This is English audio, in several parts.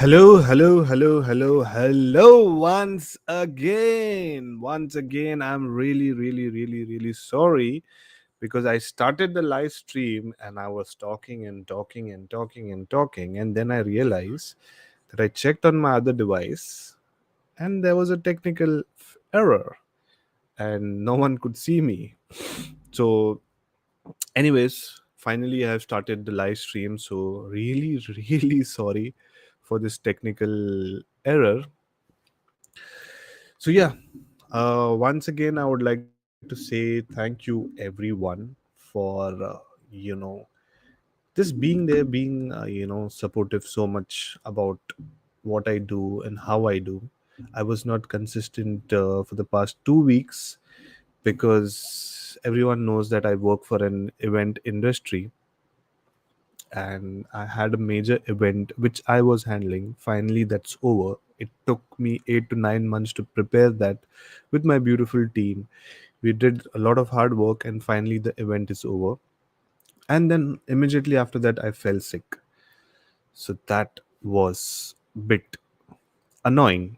Hello, hello, hello, hello, hello once again. Once again, I'm really sorry because I started the live stream and I was talking and talking and talking and talking. And then I realized that I checked on my other device and there was a technical error and no one could see me. So, anyways, finally I have started the live stream. So, really sorry for this technical error. So yeah, once again, I would like to say thank you everyone for just being there, being supportive so much about what I do and how I do. I was not consistent for the past 2 weeks because everyone knows that I work for an event industry, and I had a major event which I was handling. Finally, that's over. It took me 8 to 9 months to prepare that with my beautiful team. We did a lot of hard work, and finally, the event is over. And then immediately after that, I fell sick. So that was a bit annoying.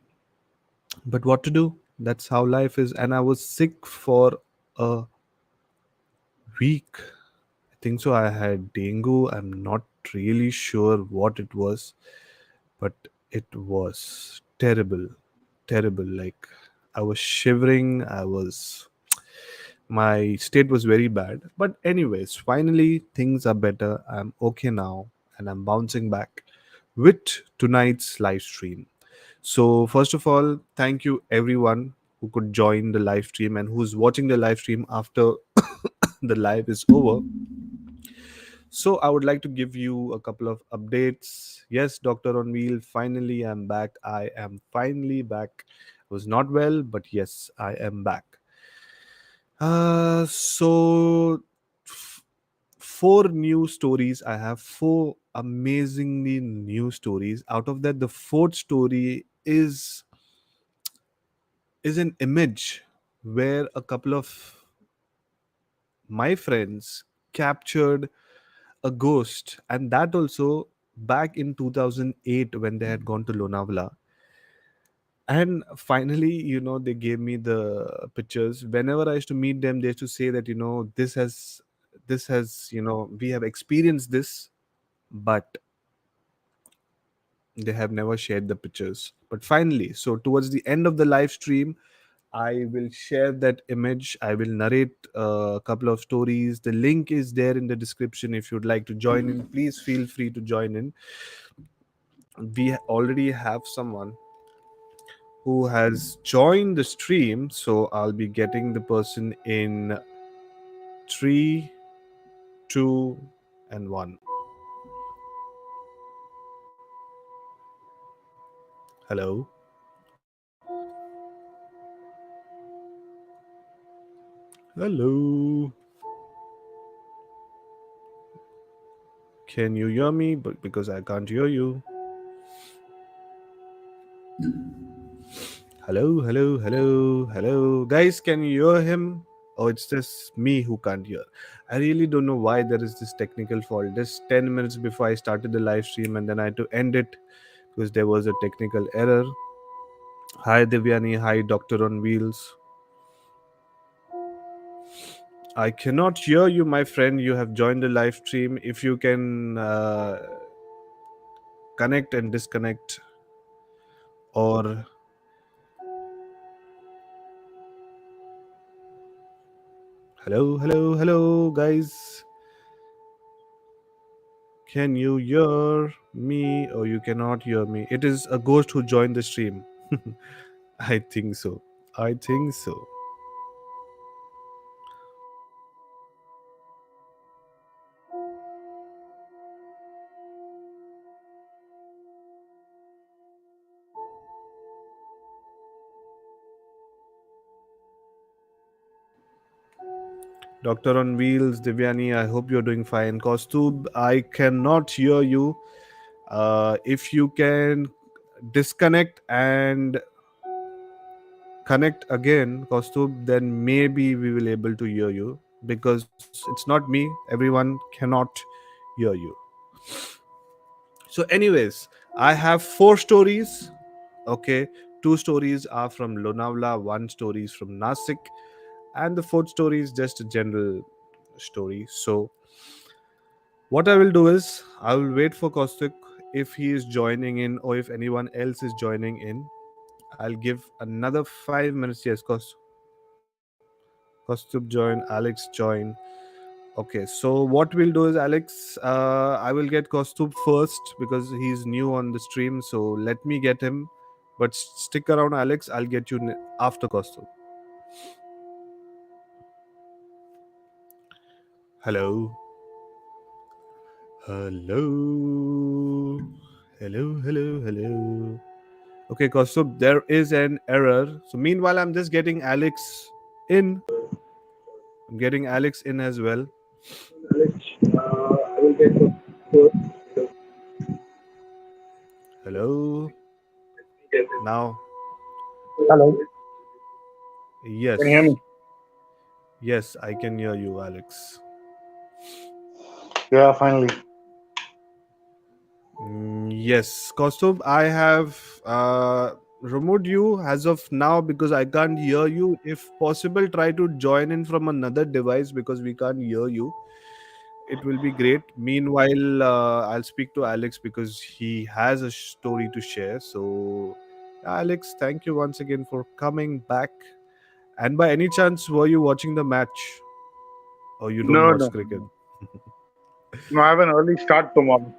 But what to do? That's how life is. And I was sick for a week. I think so. I had dengue. I'm not really sure what it was, but it was terrible. Like, I was shivering. My state was very bad. But anyways, finally things are better. I'm okay now and I'm bouncing back with tonight's live stream. So first of all, thank you everyone who could join the live stream and who's watching the live stream after the live is over. So I would like to give you a couple of updates. Yes, Doctor on Wheel, finally I'm back. I am finally back. I was not well, but yes, I am back. So four new stories. I have four amazingly new stories. Out of that, the fourth story is an image where a couple of my friends captured a ghost, and that also back in 2008 when they had gone to Lonavala. And finally, they gave me the pictures. Whenever I used to meet them, they used to say that, this has we have experienced this, but they have never shared the pictures. But finally, so towards the end of the live stream, I will share that image. I will narrate a couple of stories. The link is there in the description. If you'd like to join in, please feel free to join in. We already have someone who has joined the stream, so I'll be getting the person in three, two, and one. Hello. Hello. Can you hear me? But because I can't hear you. Hello. Guys, can you hear him? Oh, it's just me who can't hear. I really don't know why there is this technical fault. Just 10 minutes before I started the live stream, and then I had to end it because there was a technical error. Hi, Devyani. Hi, Doctor on Wheels. I cannot hear you, my friend. You have joined the live stream. If you can connect and disconnect, or hello, guys. Can you hear me or you cannot hear me? It is a ghost who joined the stream. I think so. I think so. Doctor on Wheels, Divyani, I hope you're doing fine. Kostub, I cannot hear you. If you can disconnect and connect again, Kostub, then maybe we will able to hear you because it's not me. Everyone cannot hear you. So, anyways, I have four stories. Okay, two stories are from Lonavala, one story is from Nasik, and the fourth story is just a general story. So, what I will do is I will wait for Kostik if he is joining in or if anyone else is joining in. I'll give another 5 minutes. Yes, Kostub join, Alex join. Okay, so what we'll do is, Alex, I will get Kostub first because he's new on the stream. So let me get him. But stick around, Alex. I'll get you after Kostub. Hello. Hello. Hello. Okay, Kostub, there is an error. So meanwhile, I'm just getting Alex in. I'm getting Alex in as well. I will get the first. Hello. Now, Hello, can you hear yes. me? Yes, I can hear you, Alex. Yeah, finally. Yes, Kaustubh, I have removed you as of now because I can't hear you. If possible, try to join in from another device because we can't hear you. It will be great. Meanwhile, I'll speak to Alex because he has a story to share. So, Alex, thank you once again for coming back. And by any chance, were you watching the match or you don't No, watch no, cricket? no. No, I have an early start tomorrow.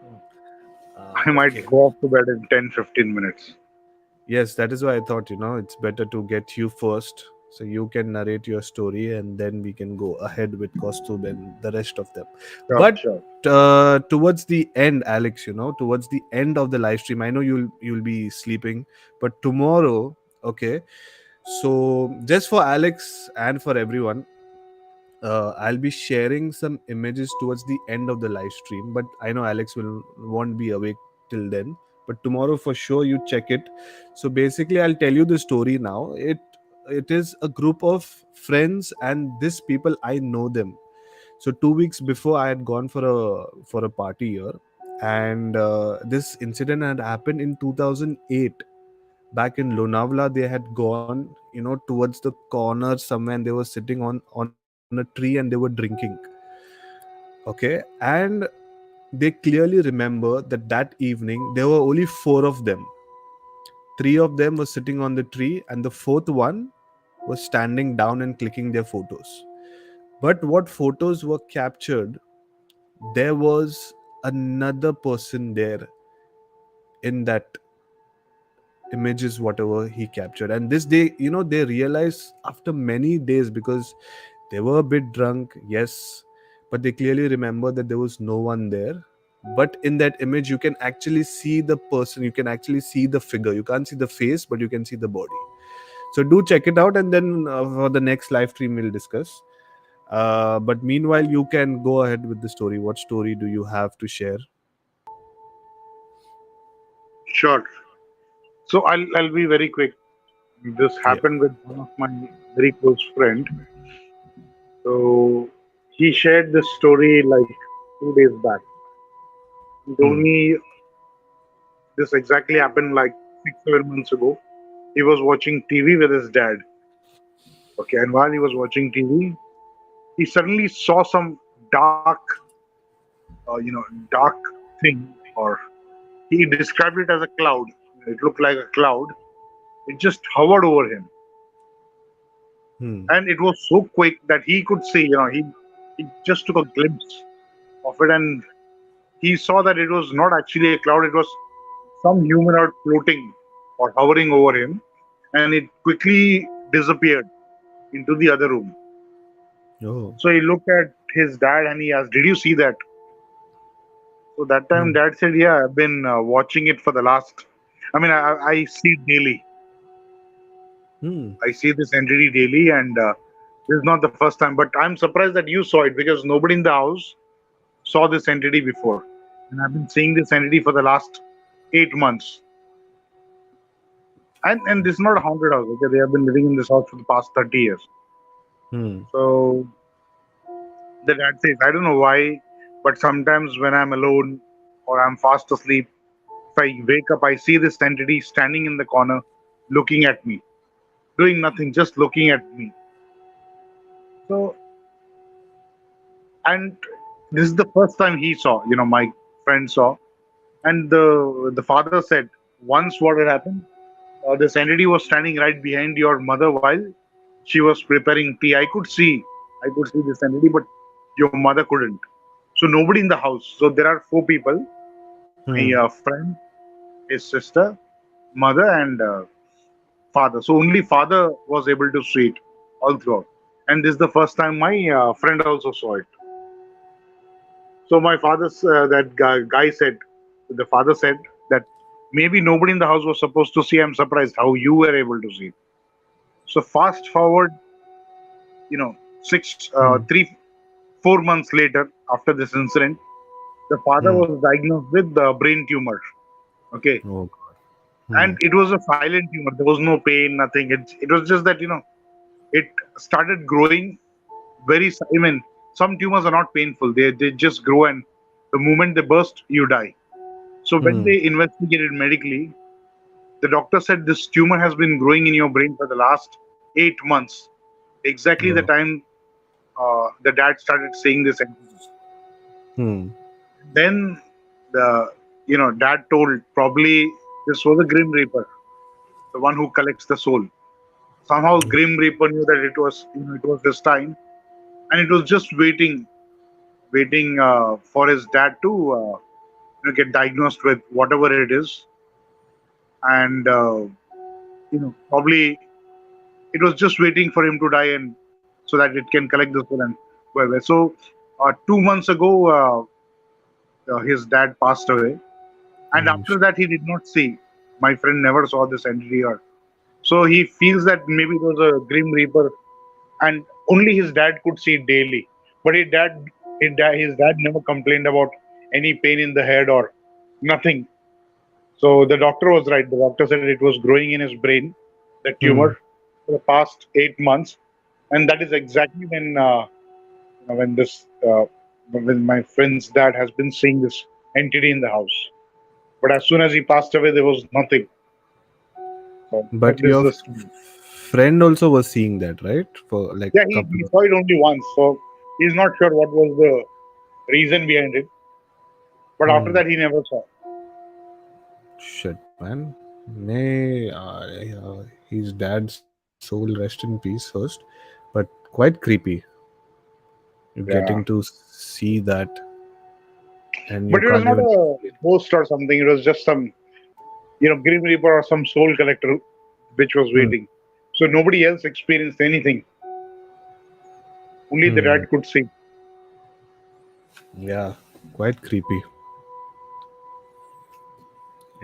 So I might Okay. go off to bed in 10-15 minutes. Yes, that is why I thought, it's better to get you first so you can narrate your story and then we can go ahead with Kostub and the rest of them. Sure, But sure. towards the end, Alex, towards the end of the live stream, I know you'll be sleeping, but tomorrow, okay. So just for Alex and for everyone, I'll be sharing some images towards the end of the live stream, but I know Alex will won't be awake till then. But tomorrow for sure you check it. So basically, I'll tell you the story now. It is a group of friends, and these people I know them. So 2 weeks before, I had gone for a party here, and this incident had happened in 2008 back in Lonavala. They had gone towards the corner somewhere and they were sitting on a tree and they were drinking. Okay, and they clearly remember that that evening there were only four of them. Three of them were sitting on the tree and the fourth one was standing down and clicking their photos. But what photos were captured, there was another person there in that images whatever he captured. And this day, they realized after many days, because they were a bit drunk, yes, but they clearly remember that there was no one there. But in that image you can actually see the person, you can actually see the figure. You can't see the face, but you can see the body. So do check it out, and then for the next live stream we'll discuss. But meanwhile, you can go ahead with the story. What story do you have to share? Sure. So I'll be very quick. This Yeah. happened with one of my very close friend. So he shared this story like 2 days back. He told Hmm. me this exactly happened like 6-7 months ago. He was watching TV with his dad. Okay, and while he was watching TV, he suddenly saw some dark, dark thing, or he described it as a cloud. It looked like a cloud. It just hovered over him, Hmm. and it was so quick that he could see. He just took a glimpse of it, and he saw that it was not actually a cloud. It was some humanoid floating or hovering over him, and it quickly disappeared into the other room. Oh. So he looked at his dad and he asked, "Did you see that?" So that time, Hmm. dad said, "Yeah, I've been watching it for the last. I mean, I see it daily. Hmm. I see this entity daily, and this is not the first time. But I'm surprised that you saw it because nobody in the house saw this entity before, and I've been seeing this entity for the last 8 months. And this is not a haunted house. Okay, they have been living in this house for the past 30 years. Hmm. So the dad says, I don't know why, but sometimes when I'm alone or I'm fast asleep, If I wake up, I see this entity standing in the corner, looking at me, doing nothing, just looking at me. So, and this is the first time he saw, my friend saw. And the father said, once what had happened, this entity was standing right behind your mother while she was preparing tea. I could see this entity, but your mother couldn't. So nobody in the house. So there are four people: my Hmm. friend, his sister, mother, and father. So only father was able to see it all throughout. And this is the first time my friend also saw it. So my guy said, the father said that maybe nobody in the house was supposed to see. I'm surprised how you were able to see it. So fast forward, six, Hmm. 4 months later after this incident, the father Hmm. was diagnosed with the brain tumor. Okay, Oh God. and Hmm. it was a silent tumor. There was no pain, nothing. It was just that it started growing very. I mean, some tumors are not painful. They just grow, and the moment they burst, you die. So when Hmm. they investigated medically, the doctor said this tumor has been growing in your brain for the last 8 months, exactly the Oh. time the dad started saying this. Hmm. Then the dad told probably this was a grim reaper, the one who collects the soul. Somehow grim reaper knew that it was this time, and it was just waiting for his dad to get diagnosed with whatever it is, and probably it was just waiting for him to die, and so that it can collect the soul and go away. So 2 months ago, his dad passed away, and Hmm. after that he did not see. My friend never saw this entity, or so he feels that maybe it was a grim reaper, and only his dad could see it daily. But his dad never complained about any pain in the head or nothing. So the doctor was right. The doctor said it was growing in his brain, the Hmm. tumor, for the past 8 months, and that is exactly when this when my friend's dad has been seeing this entity in the house. But as soon as he passed away, there was nothing. So But this is your the story. friend also was seeing that, right? For like Yeah, couple he of saw it only once, so he's not sure what was the reason behind it. But after hmm. that, he never saw. Shit, man. May his dad's soul rest in peace first, but quite creepy. You're getting Yeah, to see that, and you but it was can't not even a explain. ghost or something. It was just some, Grim Reaper or some soul collector which was Hmm. waiting. So nobody else experienced anything. Only the Hmm. dad could see. Yeah, quite creepy.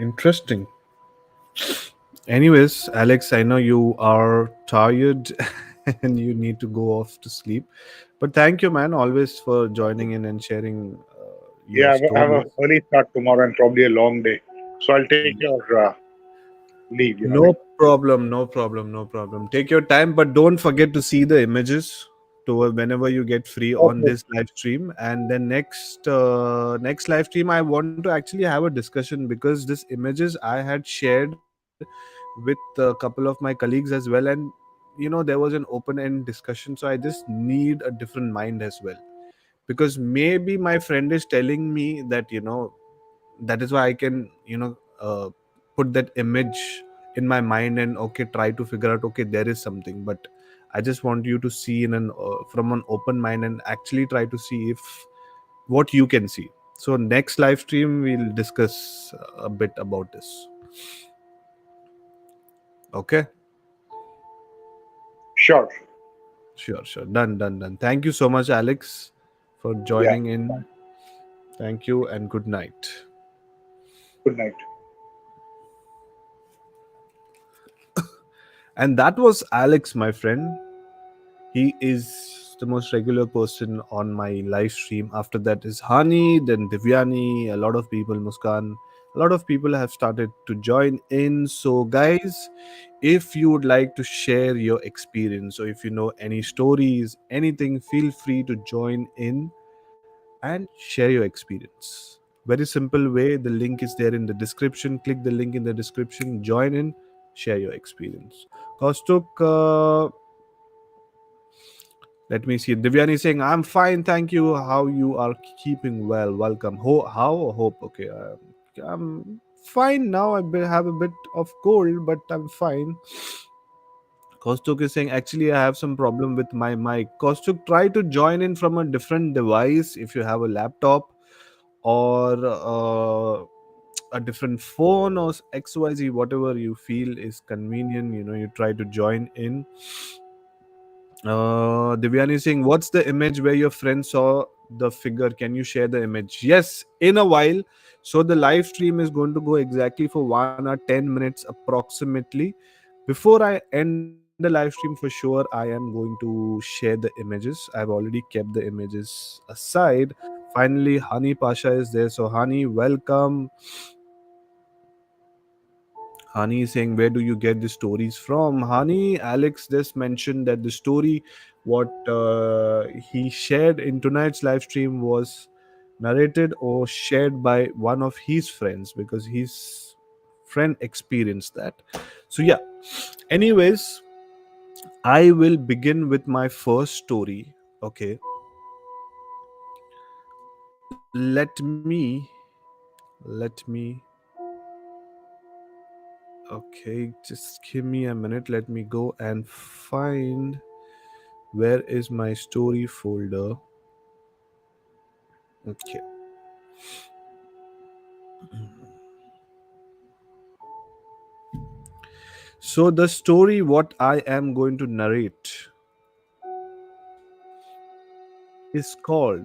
Interesting. Anyways, Alex, I know you are tired and you need to go off to sleep. But thank you, man, always for joining in and sharing your Yeah, I have a stories. early start tomorrow and probably a long day. So I'll take your leave. No problem, no problem, no problem. Take your time, but don't forget to see the images to whenever you get free on Okay. this live stream. And then next live stream, I want to actually have a discussion because this images I had shared with a couple of my colleagues as well, and there was an open end discussion. So I just need a different mind as well, because maybe my friend is telling me that that is why I can put that image in my mind and okay, try to figure out, okay, there is something. But I just want you to see in an from an open mind and actually try to see if what you can see. So next live stream we'll discuss a bit about this. Okay. Sure. Sure, sure. Done. Thank you so much, Alex, for Yeah. joining in. Thank you and good night. Good night. And that was Alex, my friend. He is the most regular person on my live stream. After that is Hani, then Divyani, a lot of people, Muskan. A lot of people have started to join in. So, guys, if you would like to share your experience or if you know any stories, anything, feel free to join in and share your experience. Very simple way. The link is there in the description. Click the link in the description, join in, share your experience. Kostuk, let me see. Divyani is saying, I'm fine, thank you. How you are keeping well? Welcome. How? Hope. Okay. I'm fine now. Have a bit of cold, but I'm fine. Kostuk is saying, actually, I have some problem with my mic. Kostuk, try to join in from a different device if you have a laptop or a different phone or XYZ, whatever you feel is convenient. You try to join in. Divyani is saying, what's the image where your friend saw the figure? Can you share the image? Yes, in a while. So the live stream is going to go exactly for 1 or 10 minutes approximately. Before I end the live stream, for sure, I am going to share the images. I've already kept the images aside. Finally, Hani Pasha is there. So, Hani, welcome. Hani is saying, where do you get the stories from? Hani, Alex just mentioned that the story, what he shared in tonight's live stream, was narrated or shared by one of his friends because his friend experienced that. So, yeah. Anyways, I will begin with my first story. Okay. Let me okay, just give me a minute. Let me go and find where is my story folder. Okay. So the story what I am going to narrate is called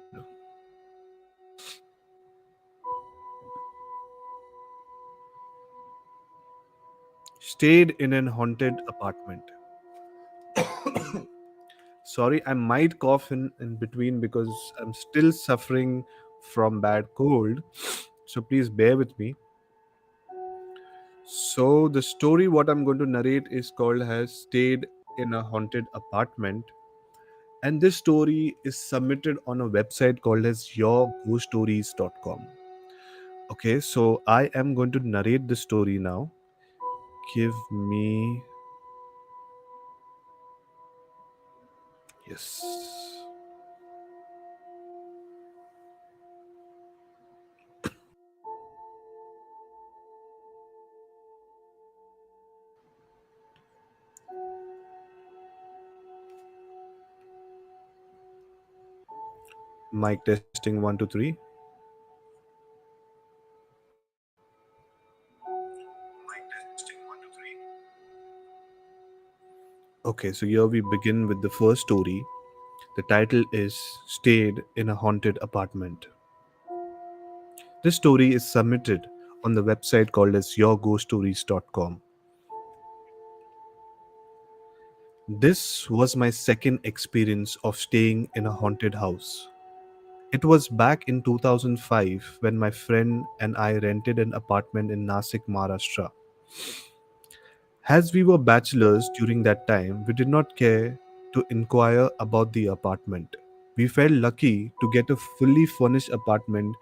Stayed in an Haunted Apartment. Sorry, I might cough in between because I'm still suffering from bad cold. So please bear with me. So the story what I'm going to narrate is called has Stayed in a Haunted Apartment. And this story is submitted on a website called as yourghoststories.com. Okay, so I am going to narrate the story now. Give me. Yes. Mic testing 1 2 3. Okay, so here we begin with the first story. The title is Stayed in a Haunted Apartment. This story is submitted on the website called as yourghoststories.com. This was my second experience of staying in a haunted house. It was back in 2005 when my friend and I rented an apartment in Nasik, Maharashtra. As we were bachelors during that time, we did not care to inquire about the apartment. We felt lucky to get a fully furnished apartment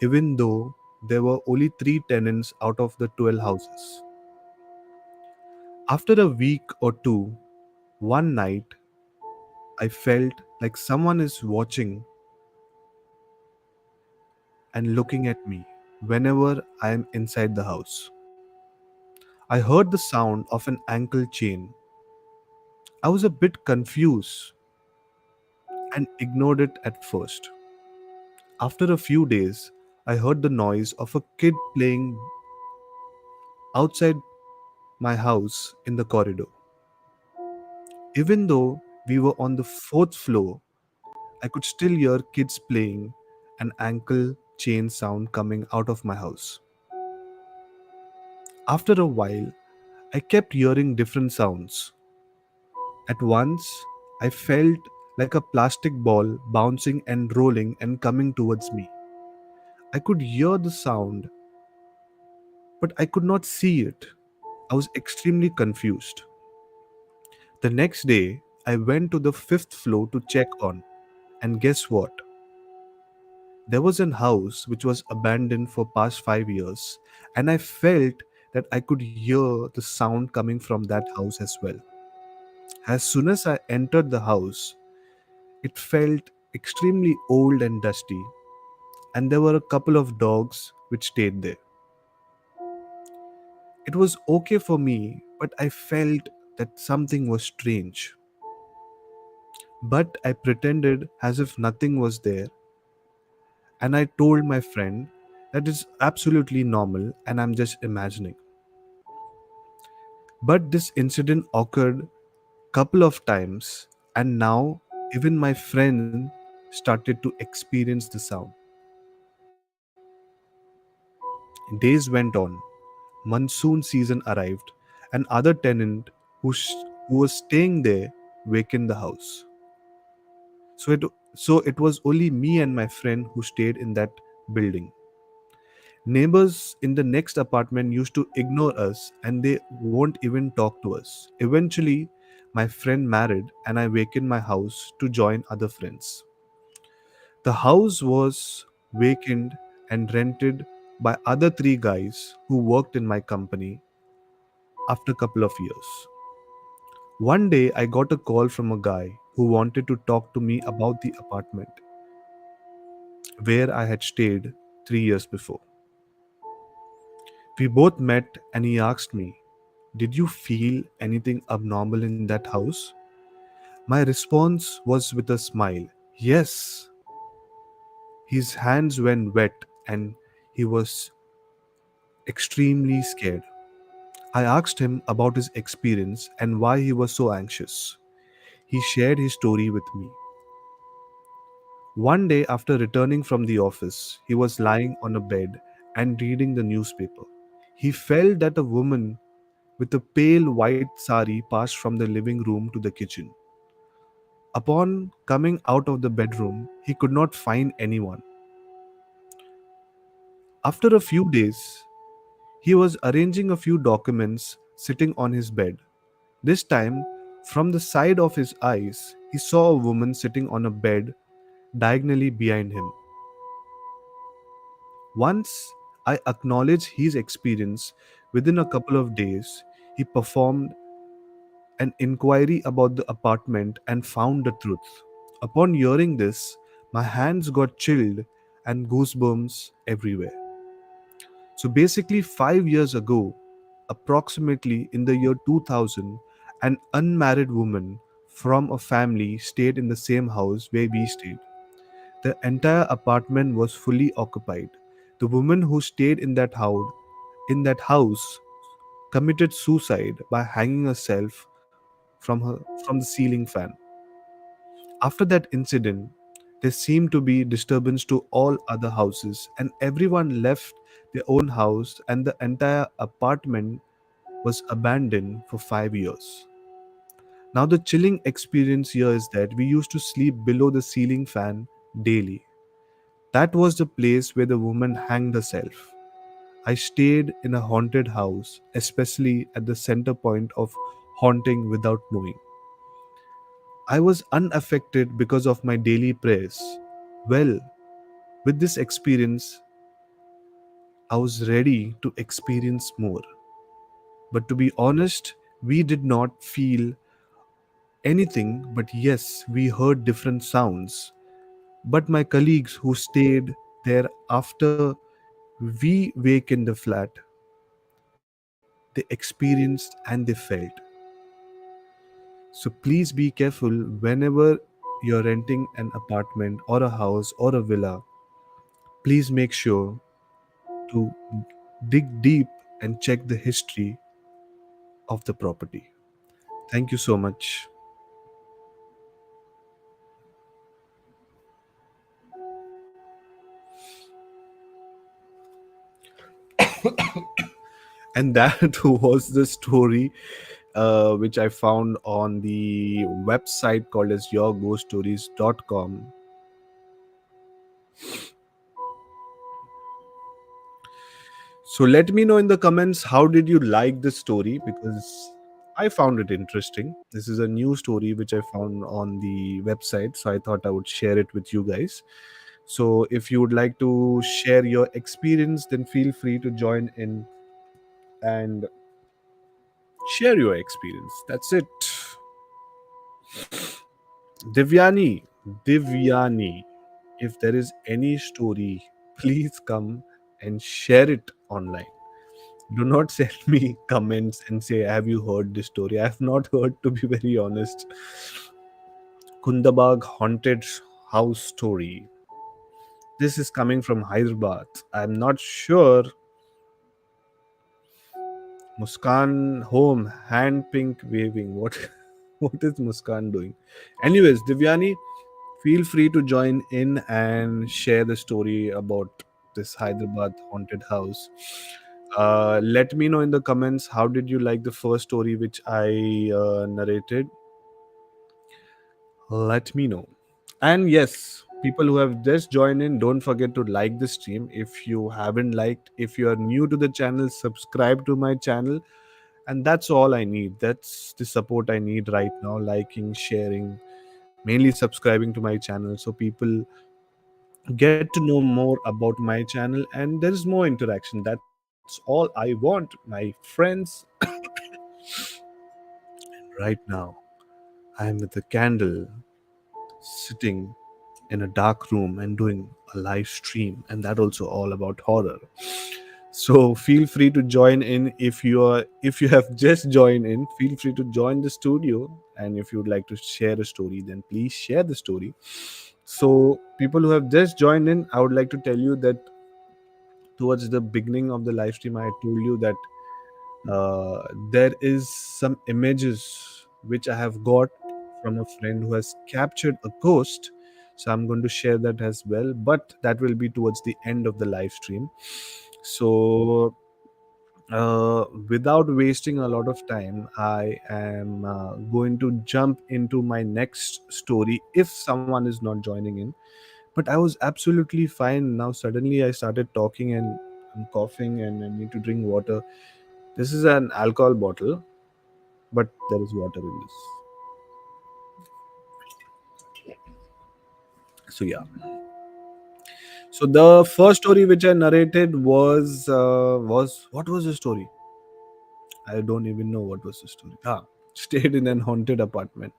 even though there were only 3 tenants out of the 12 houses. After a week or two, one night I felt like someone is watching and looking at me whenever I am inside the house. I heard the sound of an ankle chain. I was a bit confused and ignored it at first. After a few days, I heard the noise of a kid playing outside my house in the corridor. Even though we were on the fourth floor, I could still hear kids playing and ankle chain sound coming out of my house. After a while, I kept hearing different sounds. At once, I felt like a plastic ball bouncing and rolling and coming towards me. I could hear the sound, but I could not see it. I was extremely confused. The next day, I went to the fifth floor to check on, and guess what? There was an house which was abandoned for past 5 years, and I felt that I could hear the sound coming from that house as well. As soon as I entered the house, it felt extremely old and dusty, and there were a couple of dogs which stayed there. It was okay for me, but I felt that something was strange. But I pretended as if nothing was there, and I told my friend that it's absolutely normal and I'm just imagining. But this incident occurred couple of times, and now even my friend started to experience the sound. Days went on, monsoon season arrived, and other tenant who was staying there vacant the house. So it was only me and my friend who stayed in that building. Neighbors in the next apartment used to ignore us and they won't even talk to us. Eventually, my friend married and I vacated my house to join other friends. The house was vacant and rented by other three guys who worked in my company after a couple of years. One day, I got a call from a guy who wanted to talk to me about the apartment where I had stayed 3 years before. We both met and he asked me, "Did you feel anything abnormal in that house?" My response was with a smile, "Yes." His hands went wet and he was extremely scared. I asked him about his experience and why he was so anxious. He shared his story with me. One day, after returning from the office, he was lying on a bed and reading the newspaper. He felt that a woman with a pale white sari passed from the living room to the kitchen. Upon coming out of the bedroom, he could not find anyone. After a few days, he was arranging a few documents sitting on his bed. This time, from the side of his eyes, he saw a woman sitting on a bed diagonally behind him. Once I acknowledged his experience, within a couple of days, he performed an inquiry about the apartment and found the truth. Upon hearing this, my hands got chilled and goosebumps everywhere. So basically, 5 years ago, approximately in the year 2000, an unmarried woman from a family stayed in the same house where we stayed. The entire apartment was fully occupied. The woman who stayed in that house committed suicide by hanging herself from the ceiling fan. After that incident, there seemed to be disturbance to all other houses, and everyone left their own house, and the entire apartment was abandoned for 5 years. Now, the chilling experience here is that we used to sleep below the ceiling fan daily. That was the place where the woman hanged herself. I stayed in a haunted house, especially at the center point of haunting without knowing. I was unaffected because of my daily prayers. Well, with this experience, I was ready to experience more. But to be honest, we did not feel anything, but yes, we heard different sounds. But my colleagues who stayed there after we wakened the flat, they experienced and they felt. So please be careful whenever you're renting an apartment or a house or a villa. Please make sure to dig deep and check the history of the property. Thank you so much. And that was the story which I found on the website called as yourghoststories.com. So let me know in the comments, how did you like this story, because I found it interesting. This is a new story which I found on the website, so I thought I would share it with you guys. So if you would like to share your experience, then feel free to join in and share your experience. That's it. Divyani, Divyani, if there is any story, please come and share it online. Do not send me comments and say, have you heard this story? I have not heard, to be very honest. Kundabag haunted house story. This is coming from Hyderabad. I'm not sure. Muskan home, hand pink waving. What what is Muskan doing? Anyways, Divyani, feel free to join in and share the story about this Hyderabad haunted house. Let me know in the comments how did you like the first story which I narrated. Let me know. And yes, people who have just joined in, don't forget to like the stream. If you haven't liked, if you are new to the channel, subscribe to my channel. And that's all I need. That's the support I need right now, liking, sharing, mainly subscribing to my channel so people get to know more about my channel and there is more interaction. That's all I want, my friends. Right now, I am with a candle sitting in a dark room and doing a live stream, and that also all about horror. So feel free to join in. If you have just joined in, feel free to join the studio, and if you would like to share a story, then please share the story. So people who have just joined in, I would like to tell you that towards the beginning of the live stream I told you that there is some images which I have got from a friend who has captured a ghost. So I'm going to share that as well, but that will be towards the end of the live stream. So without wasting a lot of time, I am going to jump into my next story if someone is not joining in. But I was absolutely fine. Now suddenly I started talking and I'm coughing and I need to drink water. This is an alcohol bottle, but there is water in this. So yeah. So the first story which I narrated was what was the story? I don't even know what was the story. Stayed in an haunted apartment.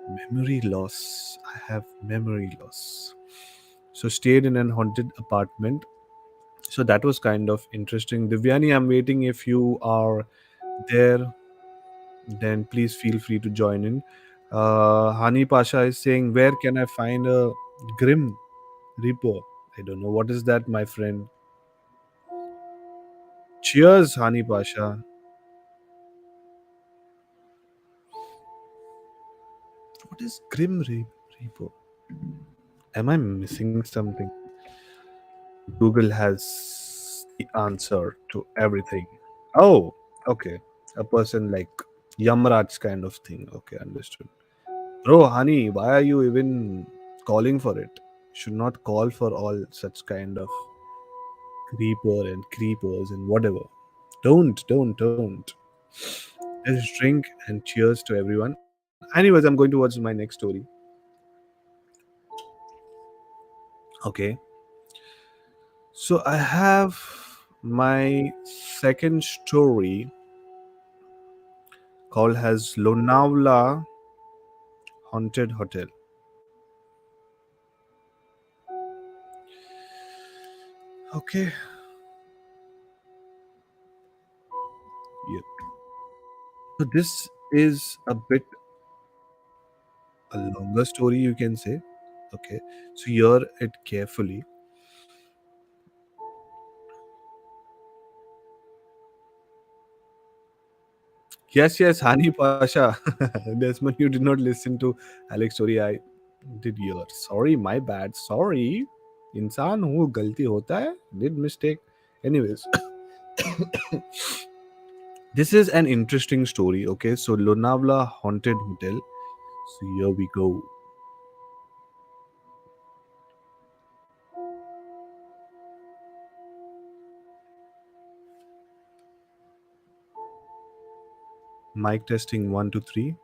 Memory loss. I have memory loss. So stayed in an haunted apartment. So that was kind of interesting. Divyani, I'm waiting. If you are there, then please feel free to join in. Hani Pasha is saying, where can I find a grim repo? I don't know. What is that, my friend? Cheers, Hani Pasha. What is repo? Am I missing something? Google has the answer to everything. Oh, okay. A person like Yamraj kind of thing. Okay, understood. Bro, honey, why are you even calling for it? Should not call for all such kind of creeper and creepers and whatever. Don't. Just drink and cheers to everyone. Anyways, I'm going towards my next story. Okay. So I have my second story called as Lonavala Haunted Hotel. Okay. Yep. So this is a bit a longer story, you can say. Okay. So hear it carefully. Yes, Hani Pasha. Desmond, you did not listen to Alex story. I did hear. Sorry, my bad. Sorry. इंसान हूँ गलती होता है did mistake. Anyways, this is an interesting story. Okay, so Lonavala Haunted Hotel. So here we go. Mic testing 1 2 3.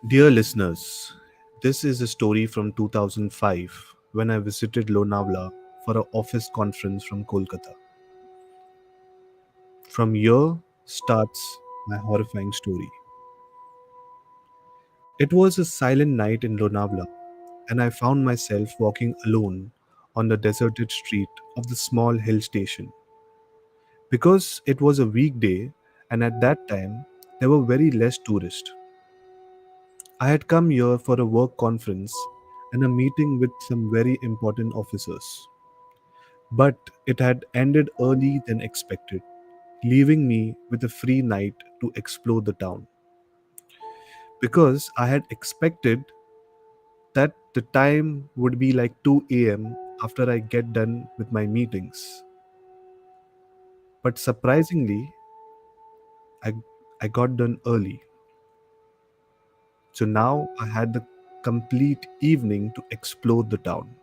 Dear listeners, this is a story from 2005 when I visited Lonavala for an office conference from Kolkata. From here starts my horrifying story. It was a silent night in Lonavala, and I found myself walking alone on the deserted street of the small hill station. Because it was a weekday, and at that time there were very less tourists. I had come here for a work conference and a meeting with some very important officers. But it had ended early than expected, leaving me with a free night to explore the town. Because I had expected that the time would be like 2 a.m. after I get done with my meetings. But surprisingly, I, I got done early. So now I had the complete evening to explore the town.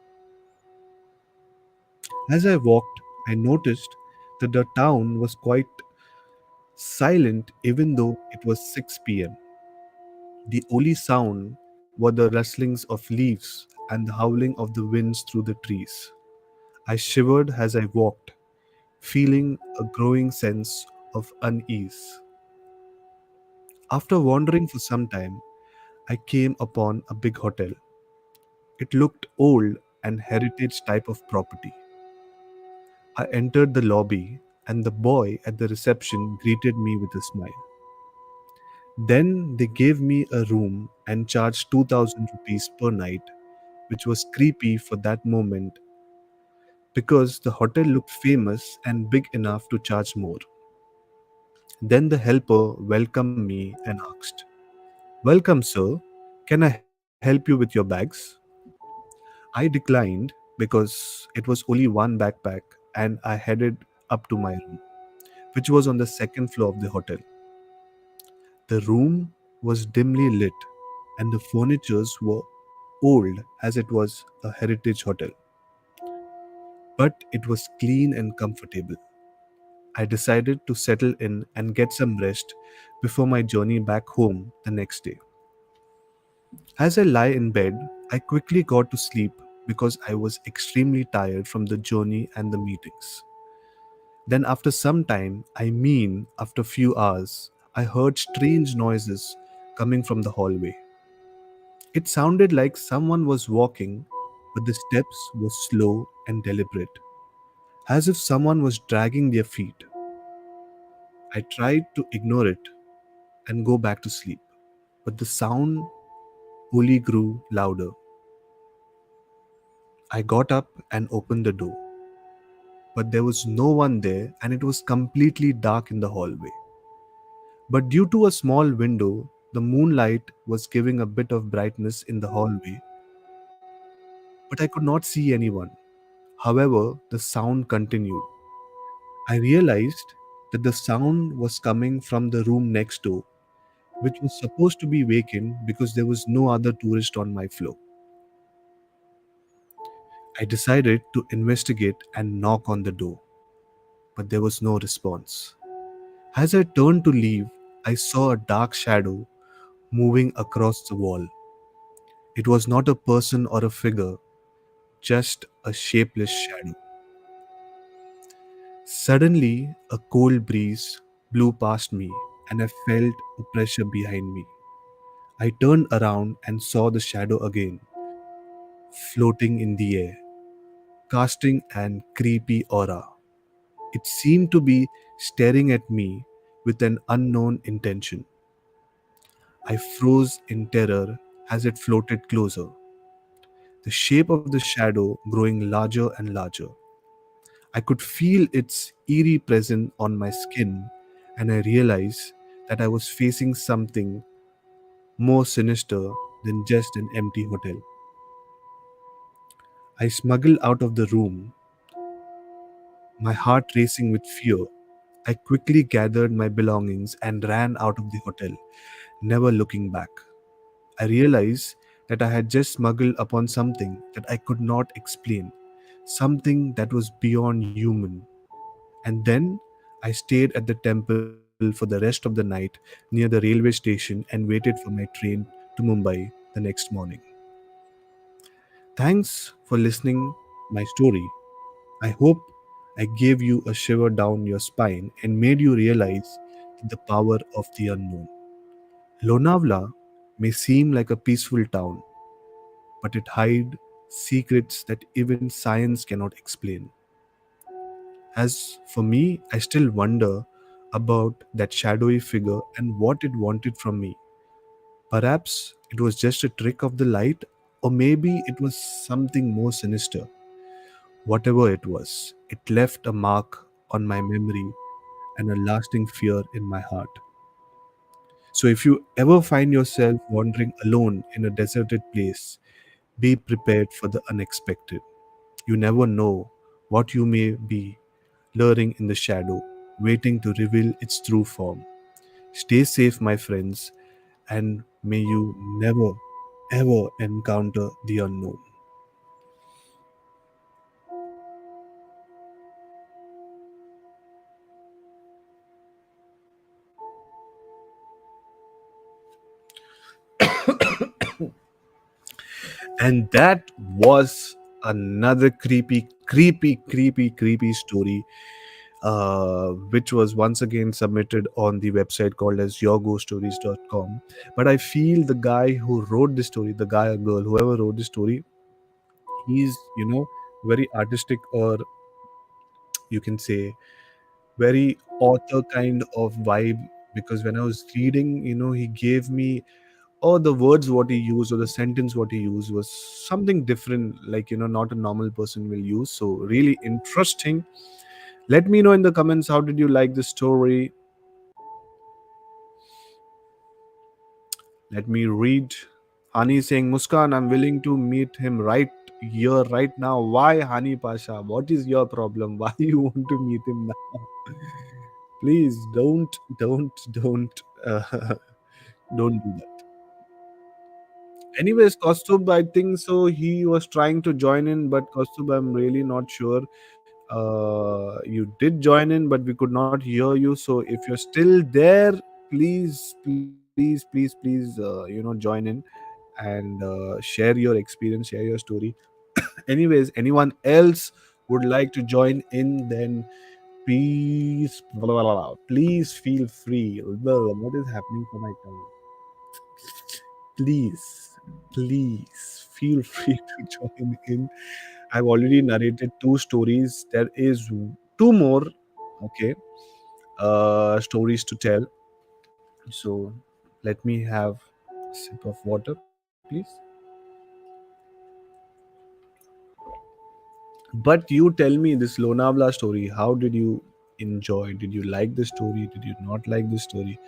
As I walked, I noticed that the town was quite silent even though it was 6 p.m. The only sound were the rustlings of leaves and the howling of the winds through the trees. I shivered as I walked, feeling a growing sense of unease. After wandering for some time, I came upon a big hotel. It looked old and heritage type of property. I entered the lobby and the boy at the reception greeted me with a smile. Then they gave me a room and charged 2000 rupees per night, which was creepy for that moment because the hotel looked famous and big enough to charge more. Then the helper welcomed me and asked, "Welcome, sir. Can I help you with your bags?" I declined because it was only one backpack and I headed up to my room, which was on the second floor of the hotel. The room was dimly lit and the furnitures were old as it was a heritage hotel, but it was clean and comfortable. I decided to settle in and get some rest before my journey back home the next day. As I lie in bed, I quickly got to sleep because I was extremely tired from the journey and the meetings. Then after some time, I mean after few hours, I heard strange noises coming from the hallway. It sounded like someone was walking, but the steps were slow and deliberate, as if someone was dragging their feet. I tried to ignore it and go back to sleep, but the sound only grew louder. I got up and opened the door, but there was no one there and it was completely dark in the hallway. But due to a small window, the moonlight was giving a bit of brightness in the hallway, but I could not see anyone. However, the sound continued. I realized that the sound was coming from the room next door, which was supposed to be vacant because there was no other tourist on my floor. I decided to investigate and knock on the door, but there was no response. As I turned to leave, I saw a dark shadow moving across the wall. It was not a person or a figure, just a shapeless shadow. Suddenly, a cold breeze blew past me and I felt a pressure behind me. I turned around and saw the shadow again, floating in the air, casting an creepy aura. It seemed to be staring at me with an unknown intention. I froze in terror as it floated closer, the shape of the shadow growing larger and larger. I could feel its eerie presence on my skin, and I realized that I was facing something more sinister than just an empty hotel. I smuggled out of the room, my heart racing with fear. I quickly gathered my belongings and ran out of the hotel, never looking back. I realized that I had just smuggled upon something that I could not explain, something that was beyond human. And then I stayed at the temple for the rest of the night near the railway station and waited for my train to Mumbai the next morning. Thanks for listening my story. I hope I gave you a shiver down your spine and made you realize the power of the unknown. Lonavala may seem like a peaceful town, but it hides secrets that even science cannot explain. As for me, I still wonder about that shadowy figure and what it wanted from me. Perhaps it was just a trick of the light, or maybe it was something more sinister. Whatever it was, it left a mark on my memory and a lasting fear in my heart. So, if you ever find yourself wandering alone in a deserted place, be prepared for the unexpected. You never know what you may be lurking in the shadow, waiting to reveal its true form. Stay safe, my friends, and may you never, ever encounter the unknown. And that was another creepy story, which was once again submitted on the website called as yourghoststories.com. But I feel the guy who wrote the story, the guy or girl, whoever wrote the story, he's, very artistic, or you can say very author kind of vibe. Because when I was reading, he gave me, or the words what he used, or the sentence what he used was something different, like, not a normal person will use. So really interesting. Let me know in the comments, how did you like the story? Let me read. Hani saying, Muskan, I'm willing to meet him right here, right now. Why, Hani Pasha? What is your problem? Why you want to meet him now? Please don't, don't do that. Anyways, Kostub, I think so. He was trying to join in, but Kostub, I'm really not sure. You did join in, but we could not hear you. So if you're still there, please, join in and share your experience, share your story. Anyways, anyone else would like to join in, then please, please feel free. What is happening for my tongue? Please feel free to join in. I've already narrated two stories. There is two more, okay, stories to tell. So let me have a sip of water, please. But you tell me this Lonavala story. How did you enjoy? Did you like the story? Did you not like the story?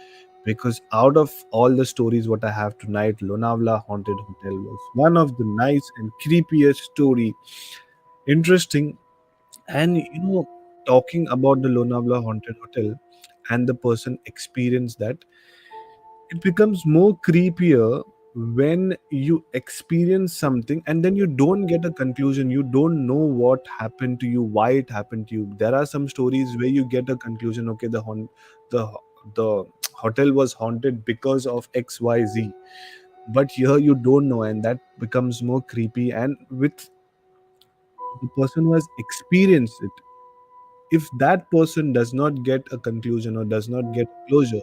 Because out of all the stories what I have tonight, Lonavala Haunted Hotel was one of the nice and creepiest story. Interesting. And talking about the Lonavala Haunted Hotel and the person experienced that, it becomes more creepier when you experience something and then you don't get a conclusion. You don't know what happened to you, why it happened to you. There are some stories where you get a conclusion. Okay, the the hotel was haunted because of XYZ, but here you don't know, and that becomes more creepy. And with the person who has experienced it, if that person does not get a conclusion or does not get closure,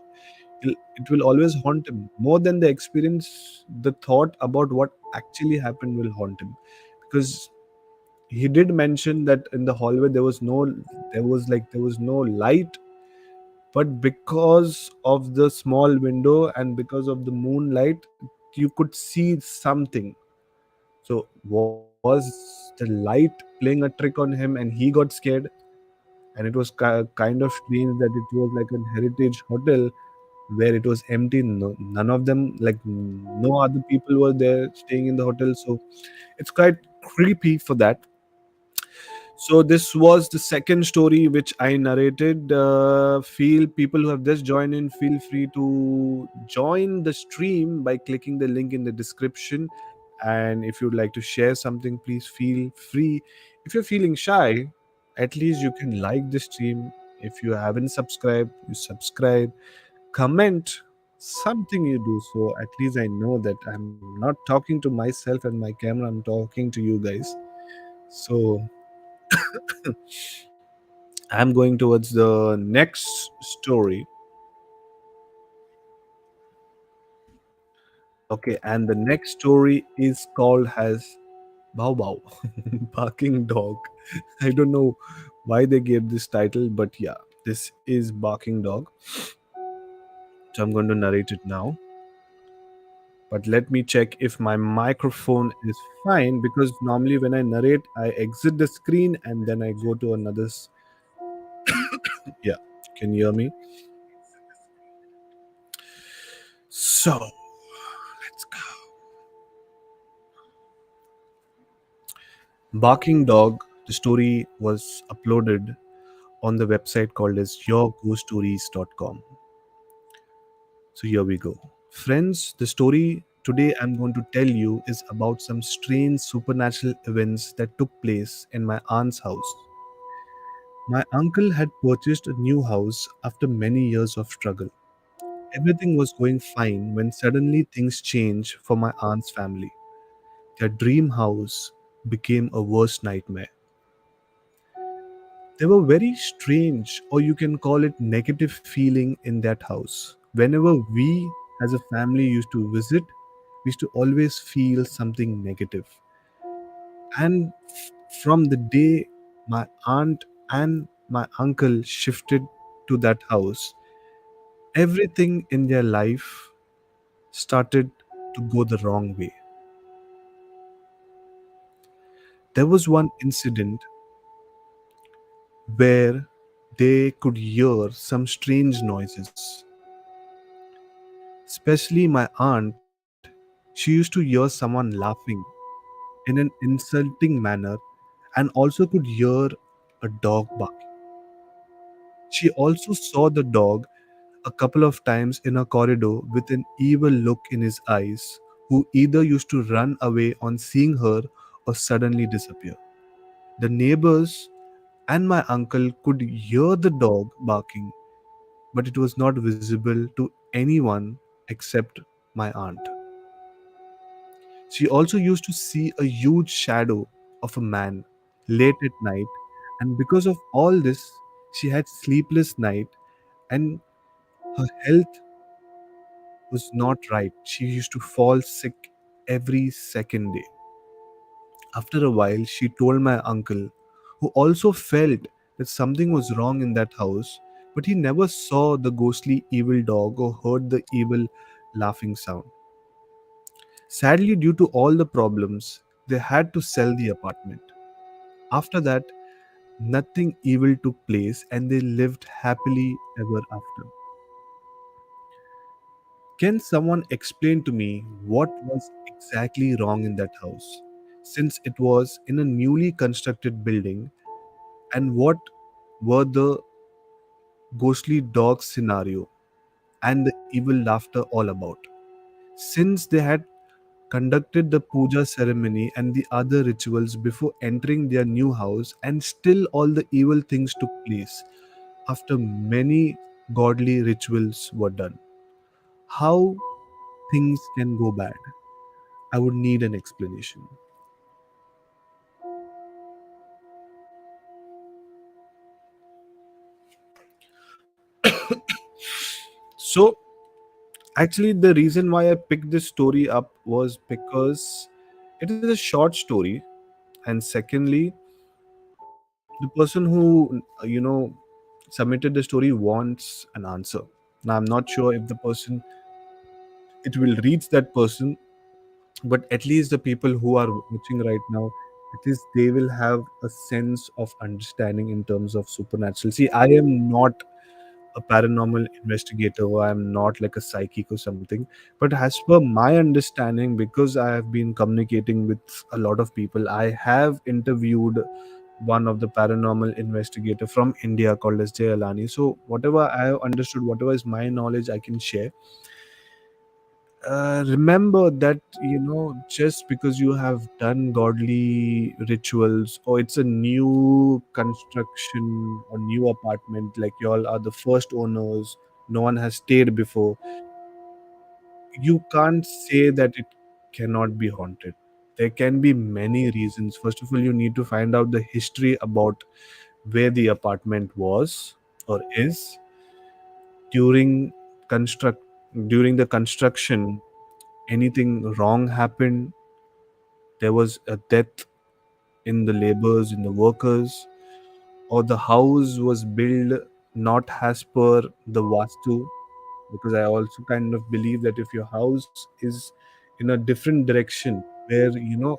it will always haunt him more than the experience. The thought about what actually happened will haunt him, because he did mention that in the hallway there was no light, but because of the small window and because of the moonlight, you could see something. So was the light playing a trick on him and he got scared? And it was kind of strange that it was like a heritage hotel where it was empty. No, none of them, like no other people were there staying in the hotel. So it's quite creepy for that. So this was the second story which I narrated. Feel people who have just joined in, feel free to join the stream by clicking the link in the description. And if you'd like to share something, please feel free. If you're feeling shy, at least you can like the stream. If you haven't subscribed, you subscribe, comment. Something you do, so at least I know that I'm not talking to myself and my camera, I'm talking to you guys. So I'm going towards the next story. Okay, and the next story is called as Bow Bow, Barking Dog. I don't know why they gave this title, but yeah, this is Barking Dog. So I'm going to narrate it now. But let me check if my microphone is fine, because normally when I narrate, I exit the screen and then I go to another. Yeah, can you hear me? So let's go. Barking Dog. The story was uploaded on the website called as yourghoststories.com. So here we go. Friends, the story today I'm going to tell you is about some strange supernatural events that took place in my aunt's house. My uncle had purchased a new house after many years of struggle. Everything was going fine when suddenly things changed for my aunt's family. Their dream house became a worst nightmare. There were very strange, or you can call it negative, feeling in that house. Whenever we as a family used to visit, we used to always feel something negative. And from the day my aunt and my uncle shifted to that house, everything in their life started to go the wrong way. There was one incident where they could hear some strange noises. Especially my aunt, she used to hear someone laughing in an insulting manner and also could hear a dog barking. She also saw the dog a couple of times in a corridor with an evil look in his eyes, who either used to run away on seeing her or suddenly disappear. The neighbors and my uncle could hear the dog barking, but it was not visible to anyone except my aunt. She also used to see a huge shadow of a man late at night, and because of all this, she had sleepless night and her health was not right. She used to fall sick every second day. After a while, she told my uncle, who also felt that something was wrong in that house, but he never saw the ghostly evil dog or heard the evil laughing sound. Sadly, due to all the problems, they had to sell the apartment. After that, nothing evil took place and they lived happily ever after. Can someone explain to me what was exactly wrong in that house? Since it was in a newly constructed building, and what were the ghostly dog scenario and the evil laughter all about? Since they had conducted the puja ceremony and the other rituals before entering their new house, and still all the evil things took place after many godly rituals were done. How things can go bad? I would need an explanation. So, actually, the reason why I picked this story up was because it is a short story, and secondly, the person who submitted the story wants an answer. Now, I'm not sure if the person, it will reach that person, but at least the people who are watching right now, at least they will have a sense of understanding in terms of supernatural. See, I am not a paranormal investigator, or I'm not like a psychic or something, but as per my understanding, because I have been communicating with a lot of people, I have interviewed one of the paranormal investigator from India called as Jay Alani. So whatever I have understood, whatever is my knowledge, I can share. Remember that, just because you have done godly rituals, or it's a new construction or new apartment, like y'all are the first owners, no one has stayed before, you can't say that it cannot be haunted. There can be many reasons. First of all, you need to find out the history about where the apartment was or is during construct during the construction. Anything wrong happened? There was a death in the laborers, in the workers, or the house was built not as per the vastu. Because I also kind of believe that if your house is in a different direction where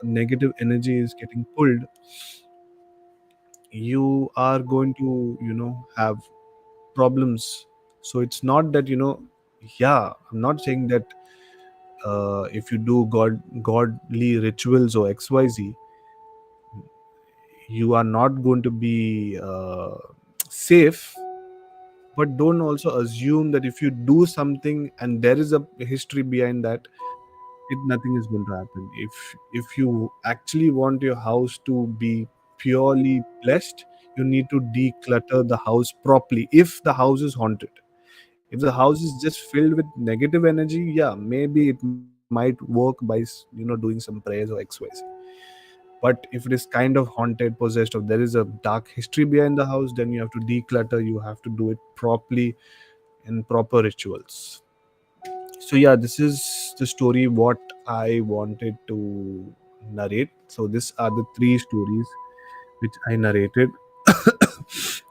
negative energy is getting pulled, you are going to have problems. So it's not that yeah, I'm not saying that if you do godly rituals or xyz, you are not going to be safe. But don't also assume that if you do something and there is a history behind that, nothing is going to happen. If you actually want your house to be purely blessed, you need to declutter the house properly. If the house is haunted, if the house is just filled with negative energy, yeah, maybe it might work by doing some prayers or xyz. But if it is kind of haunted, possessed, or there is a dark history behind the house, then you have to declutter. You have to do it properly in proper rituals. So yeah, this is the story what I wanted to narrate. So these are the three stories which I narrated.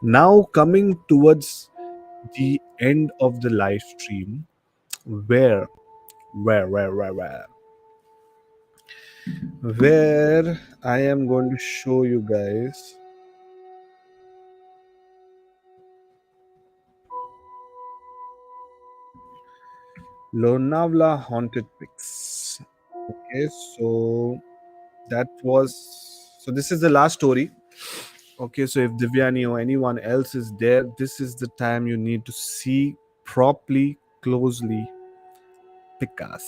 Now coming towards the end of the live stream, where where where I am going to show you guys Lonavala haunted pics. Okay, so that was so this is the last story. Okay, so if Divyani or anyone else is there, this is the time you need to see properly, closely Picas.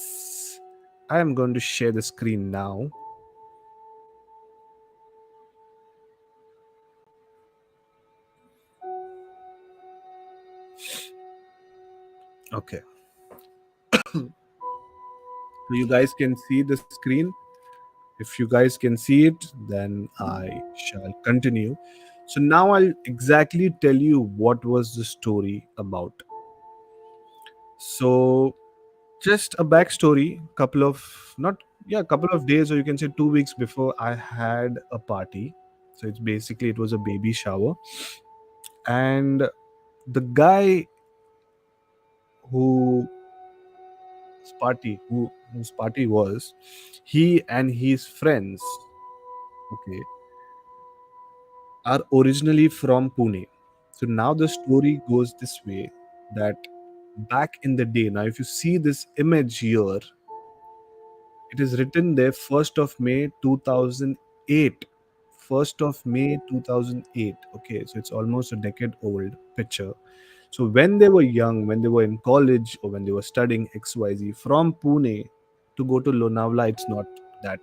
I am going to share the screen now. Okay, so you guys can see the screen. If you guys can see it, then I shall continue. So now I'll exactly tell you what was the story about. So just a backstory, couple of not yeah couple of days, or you can say 2 weeks before, I had a party. So it's basically, it was a baby shower, and the guy who whose party was, he and his friends, okay, are originally from Pune. So now the story goes this way, that back in the day, now if you see this image here, it is written there 1st of May 2008. 1st of May 2008. Okay, so it's almost a decade old picture. So when they were young, when they were in college or when they were studying XYZ, from Pune to go to Lonavala, it's not that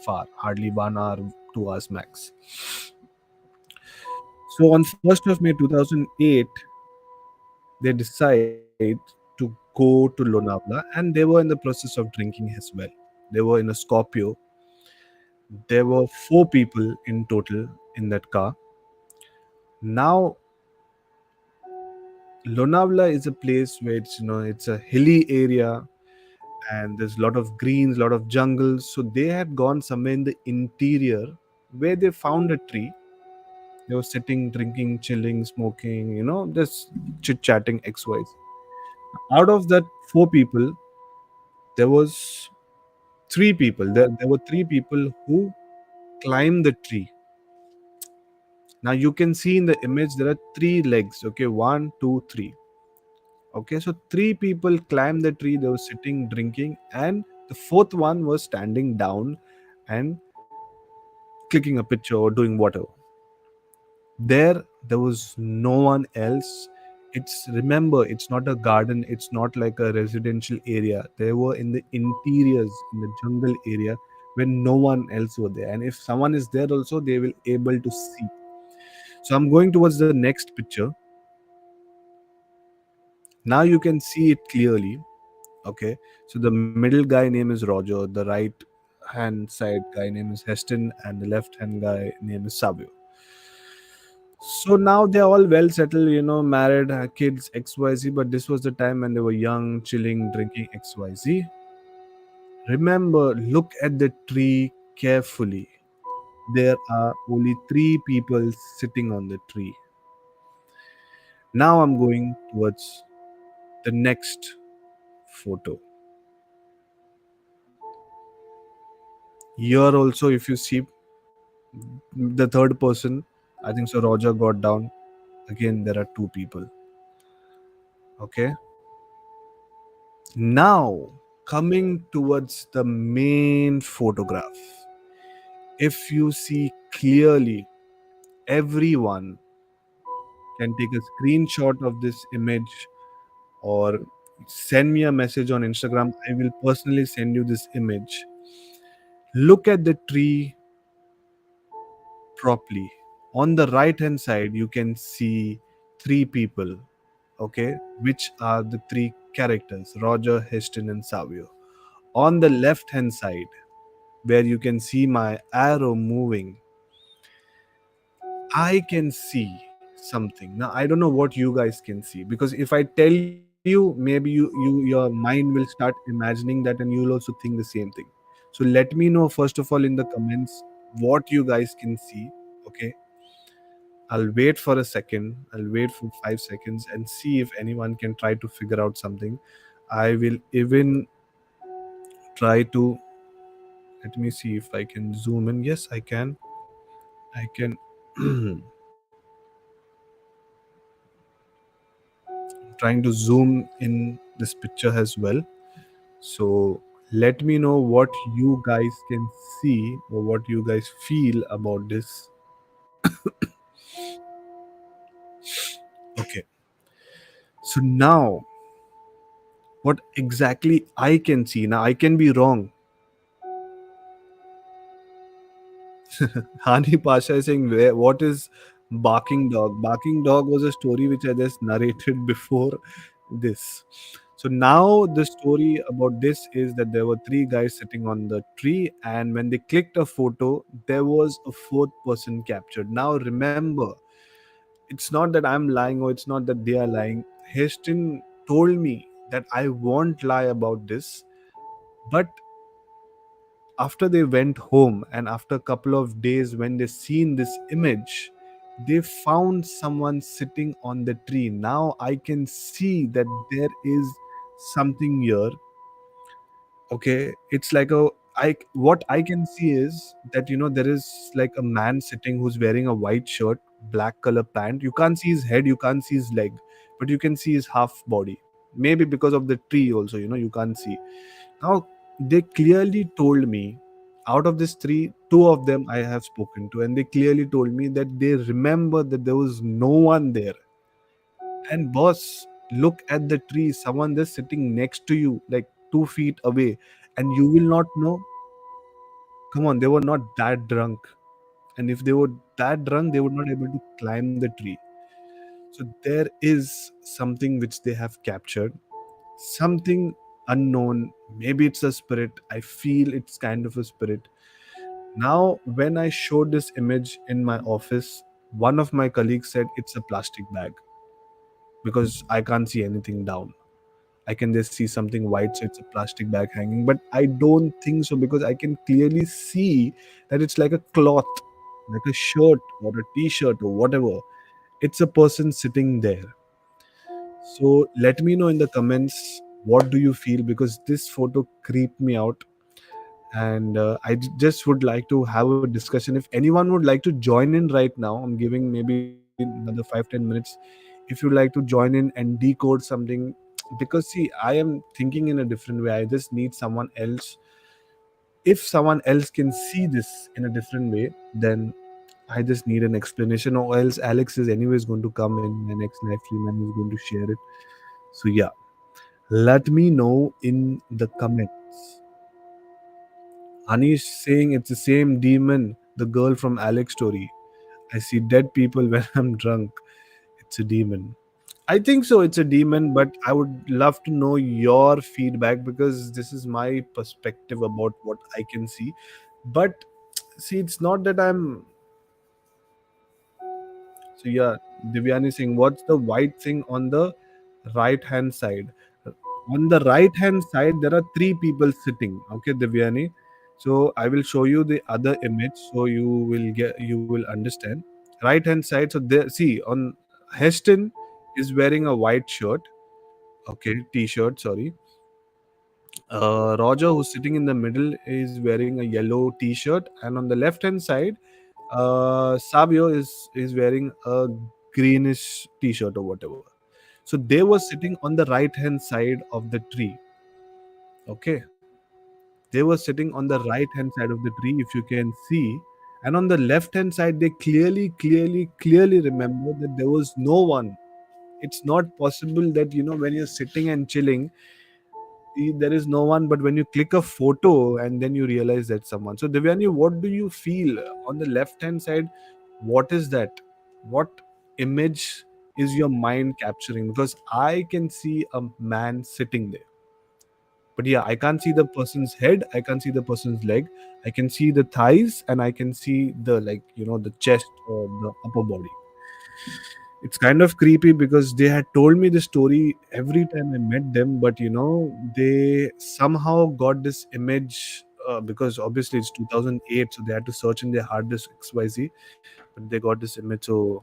far, hardly 1 hour, 2 hours max. So on 1st of May 2008, they decide to go to Lonavala, and they were in the process of drinking as well. They were in a Scorpio. There were four people in total in that car. Now, Lonavala is a place where it's a hilly area, and there's a lot of greens, a lot of jungles. So they had gone somewhere in the interior where they found a tree. They were sitting, drinking, chilling, smoking, just chit chatting XYZ. Out of that four people, there was three people. There were three people who climbed the tree. Now you can see in the image there are three legs. Okay, one, two, three. Okay, so three people climbed the tree. They were sitting, drinking, and the fourth one was standing down and clicking a picture or doing whatever. There was no one else. It's, remember, it's not a garden. It's not like a residential area. They were in the interiors, in the jungle area, when no one else were there. And if someone is there also, they will able to see. So I'm going towards the next picture. Now you can see it clearly. Okay, so the middle guy name is Roger, the right hand side guy name is Heston, and the left hand guy name is Savio. So now they're all well settled, married, kids, XYZ, but this was the time when they were young, chilling, drinking XYZ. Remember, look at the tree carefully. There are only three people sitting on the tree. Now I'm going towards the next photo. Here also, if you see the third person, I think so, Roger got down. Again, there are two people. Okay. Now, coming towards the main photograph, if you see clearly, everyone can take a screenshot of this image or send me a message on Instagram. I will personally send you this image. Look at the tree properly. On the right hand side, you can see three people, okay, which are the three characters Roger, Heston, and Savio. On the left hand side, where you can see my arrow moving, I can see something. Now I don't know what you guys can see, because if I tell you, maybe your mind will start imagining that and you'll also think the same thing. So let me know first of all in the comments what you guys can see. Okay. I'll wait for a second. I'll wait for 5 seconds and see if anyone can try to figure out something. I will even try to, let me see if I can zoom in. Yes, I can. I can. Trying to zoom in this picture as well. So let me know what you guys can see or what you guys feel about this. Okay. So now, what exactly I can see? Now I can be wrong. Hani Pasha is saying, what is Barking Dog? Barking Dog was a story which I just narrated before this. So now the story about this is that there were three guys sitting on the tree, and when they clicked a photo, there was a fourth person captured. Now remember, it's not that I'm lying or it's not that they are lying. Heston told me that I won't lie about this, but after they went home and after a couple of days when they seen this image, they found someone sitting on the tree. Now I can see that there is something here. Okay, it's like a, I what I can see is that there is like a man sitting who's wearing a white shirt, black color pant. You can't see his head, you can't see his leg, but you can see his half body. Maybe because of the tree also, you can't see. Now, they clearly told me, out of these three, two of them I have spoken to, and they clearly told me that they remember that there was no one there. And boss, look at the tree, someone just sitting next to you, like 2 feet away, and you will not know. Come on, they were not that drunk. And if they were that drunk, they would not able to climb the tree. So there is something which they have captured, something unknown. Maybe it's a spirit. I feel it's kind of a spirit. Now, when I showed this image in my office, one of my colleagues said it's a plastic bag because I can't see anything down. I can just see something white, so it's a plastic bag hanging. But I don't think so, because I can clearly see that it's like a cloth, like a shirt or a t shirt or whatever. It's a person sitting there. So let me know in the comments what do you feel, because this photo creeped me out, and just would like to have a discussion. If anyone would like to join in right now, I'm giving maybe another 5-10 minutes. If you'd like to join in and decode something, because see, I am thinking in a different way. I just need someone else. If someone else can see this in a different way, then I just need an explanation, or else Alex is anyways going to come in my next live stream and he's going to share it. So yeah, let me know in the comments. Anish saying it's the same demon, the girl from Alex story. I see dead people when I'm drunk. It's a demon. I think so. It's a demon, but I would love to know your feedback because this is my perspective about what I can see. But see, it's not that I'm. So yeah, Divyani Singh, what's the white thing on the right hand side? On the right hand side, there are three people sitting. Okay, Divyani. So I will show you the other image, so you will understand. Right hand side. So there, see on Heston is wearing a white shirt. Okay, t-shirt. Sorry. Roger, who's sitting in the middle, is wearing a yellow t-shirt, and on the left hand side, Savio is wearing a greenish t-shirt or whatever. So they were sitting on the right hand side of the tree. Okay, they were sitting on the right hand side of the tree, if you can see, and on the left hand side, they clearly remember that there was no one. It's not possible that when you're sitting and chilling, there is no one, but when you click a photo and then you realize that's someone. So Divyani, what do you feel on the left hand side? What is that? What image is your mind capturing? Because I can see a man sitting there, but yeah, I can't see the person's head, I can't see the person's leg, I can see the thighs, and I can see the, like, the chest or the upper body. It's kind of creepy because they had told me the story every time I met them, but they somehow got this image, because obviously it's 2008, so they had to search in their hard disk XYZ, but they got this image. So,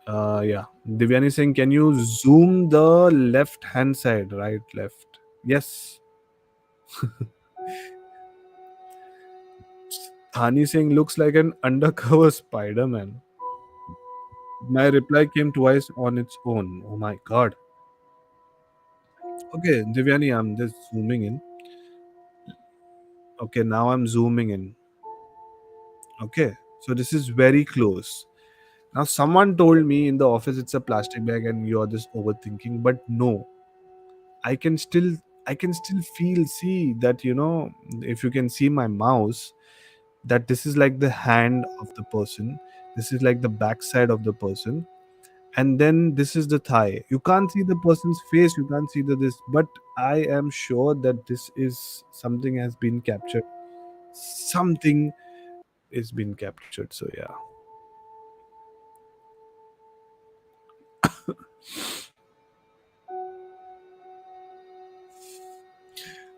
yeah, Divyani saying, can you zoom the left hand side, right, left? Yes. Hani saying looks like an undercover Spider Man. My reply came twice on its own. Oh my god. Okay, Divyani, I'm just zooming in. Okay, now I'm zooming in. Okay, so this is very close. Now, someone told me in the office it's a plastic bag and you're just overthinking, but no, I can still, I can still feel, see that, if you can see my mouse, that this is like the hand of the person, this is like the backside of the person, and then this is the thigh. You can't see the person's face, you can't see the this, but I am sure that this is something has been captured. Something is being captured. So yeah.